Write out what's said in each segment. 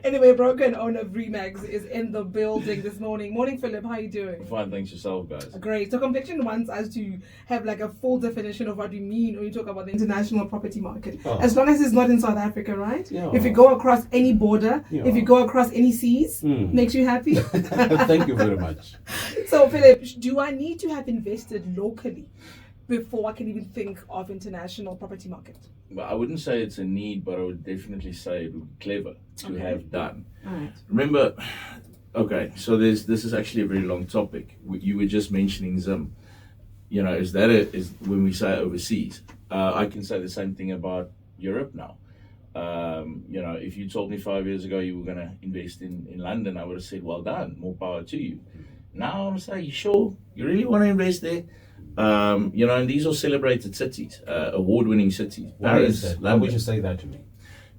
Anyway, broken owner of REMAX is in the building this morning. Morning, Philip. How are you doing? Fine, thanks yourself, guys. Great. So Conviction wants us to have like a full definition of what we mean when you talk about the international property market. Oh. As long as it's not in South Africa, right? Yeah. If you go across any border, Yeah. if you go across any seas, makes you happy. Thank you very much. So Philip, do I need to have invested locally before I can even think of international property market? Well, I wouldn't say it's a need, but I would definitely say it would be clever to Okay. have done. All right. Remember, okay, so this is actually a very long topic. You were just mentioning Zim. You know, is when we say overseas? I can say the same thing about Europe now. You know, if you told me 5 years ago you were going to invest in London, I would have said, well done, more power to you. Now I'm saying, you sure? You really want to invest there? You know, and these are celebrated cities, award-winning cities. Why Paris, is that? Why London. would you say that to me?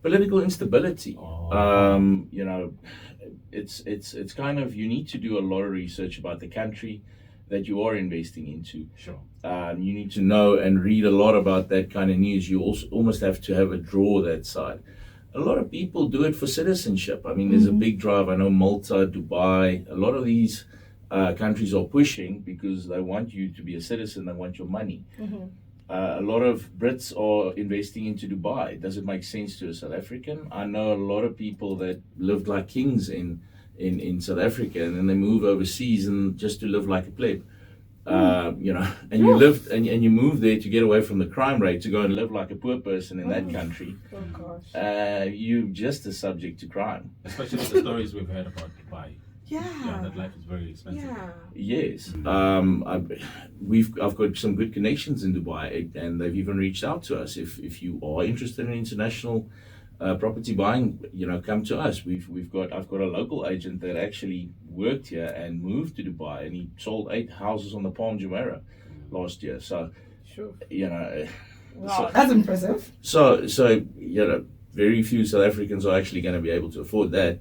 Political instability. Oh. You know, it's kind of, you need to do a lot of research about the country that you are investing into. Sure. You need to know and read a lot about that kind of news. You also almost have to have a draw that side. A lot of people do it for citizenship. I mean, there's a big drive. I know Malta, Dubai, a lot of these countries are pushing because they want you to be a citizen, they want your money. A lot of Brits are investing into Dubai. Does it make sense to a South African? I know a lot of people that lived like kings in South Africa, and then they move overseas and just to live like a pleb. You know, and you lived and you moved there to get away from the crime rate, to go and live like a poor person in that country. Oh gosh. You're just a subject to crime. Especially the stories we've heard about Dubai. Yeah, Yeah. that life is very expensive. Yeah. Yes, I've got some good connections in Dubai, and they've even reached out to us. If you are interested in international property buying, you know, come to us. I've got a local agent that actually worked here and moved to Dubai, and he sold 8 houses on the Palm Jumeirah last year. So, Sure. you know, Wow, that's impressive. so you know, very few South Africans are actually going to be able to afford that.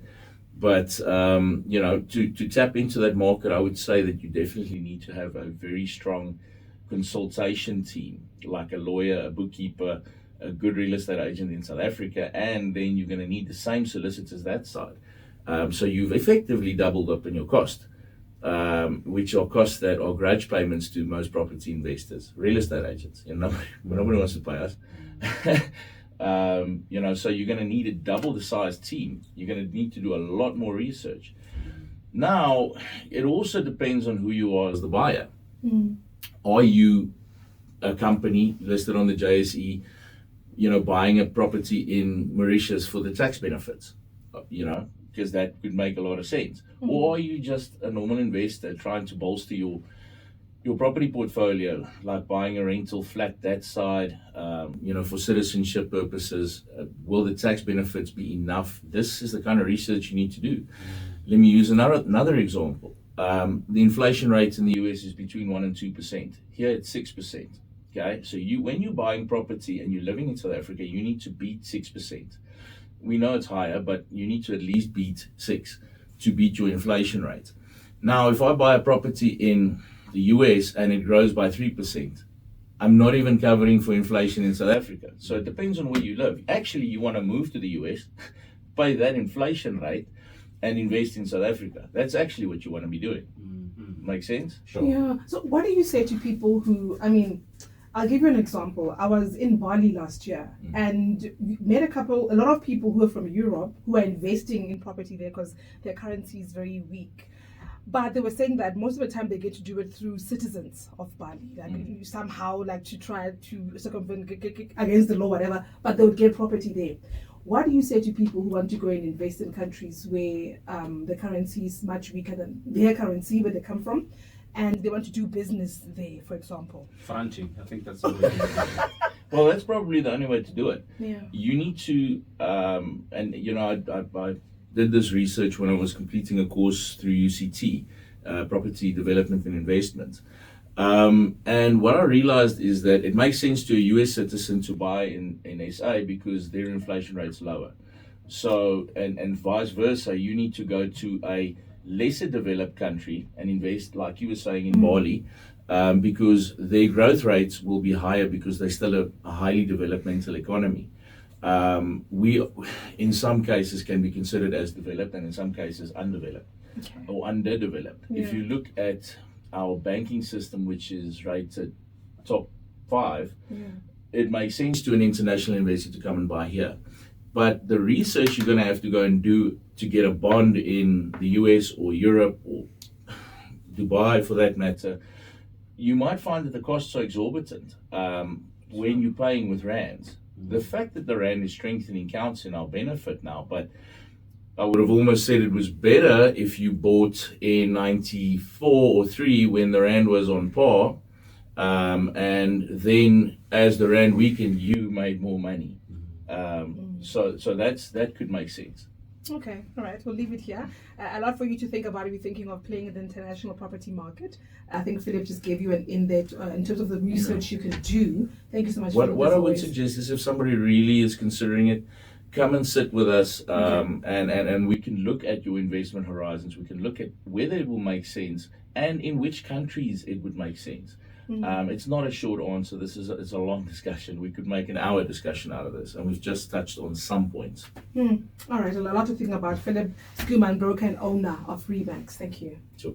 But you know, to tap into that market, I would say that you definitely need to have a very strong consultation team, like a lawyer, a bookkeeper, a good real estate agent in South Africa, and then you're going to need the same solicitors that side. So you've effectively doubled up in your cost, which are costs that are grudge payments to most property investors, real estate agents. You know, nobody wants to pay us. You know, so you're going to need a double the size team. You're going to need to do a lot more research. Now, it also depends on who you are as the buyer. Are you a company listed on the JSE, you know, buying a property in Mauritius for the tax benefits? You know, because that could make a lot of sense. Or are you just a normal investor trying to bolster your property portfolio, like buying a rental flat that side, you know, for citizenship purposes? Will the tax benefits be enough? This is the kind of research you need to do. Let me use another example. The inflation rate in the US is between 1% and 2%. Here it's 6%. Okay, so when you're buying property and you're living in South Africa, you need to beat 6%. We know it's higher, but you need to at least beat 6 to beat your inflation rate. Now, if I buy a property in the US and it grows by 3%, I'm not even covering for inflation in South Africa. So it depends on where you live. Actually, you want to move to the US, pay that inflation rate, and invest in South Africa. That's actually what you want to be doing. Make sense? Sure. Yeah. So what do you say to people who, I mean, I'll give you an example. I was in Bali last year and met a lot of people who are from Europe who are investing in property there because their currency is very weak. But they were saying that most of the time they get to do it through citizens of Bali. Like somehow like to try to circumvent against the law, whatever, but they would get property there. What do you say to people who want to go and invest in countries where the currency is much weaker than their currency, where they come from, and they want to do business there, for example? Franchi, I think that's the way to do it. Well, that's probably the only way to do it. Yeah. You need to, and you know, I did this research when I was completing a course through UCT, Property Development and Investment. And what I realized is that it makes sense to a US citizen to buy in SA because their inflation rate's lower. So, and vice versa, you need to go to a lesser developed country and invest, like you were saying, in Bali, because their growth rates will be higher because they're still a highly developmental economy. we, in some cases, can be considered as developed, and in some cases undeveloped or underdeveloped. If you look at our banking system, which is rated top 5, it makes sense to an international investor to come and buy here. But the research you're going to have to go and do to get a bond in the US or Europe or Dubai, for that matter, you might find that the costs are exorbitant when you're paying with rands. The fact that the rand is strengthening counts in our benefit now, but I would have almost said it was better if you bought in 94 or 3 when the rand was on par, and then as the rand weakened, you made more money. So that could make sense. Okay, all right, we'll leave it here. A lot for you to think about if you're thinking of playing in the international property market. I think Philip just gave you an in-depth in terms of the research you can do. Thank you so much. What I would suggest is if somebody really is considering it, come and sit with us, and we can look at your investment horizons. We can look at whether it will make sense and in which countries it would make sense. It's not a short answer. It's a long discussion. We could make an hour discussion out of this, and we've just touched on some points. All right, a lot to think about. Philip Skuman, broker and owner of REMAX. Thank you. Sure.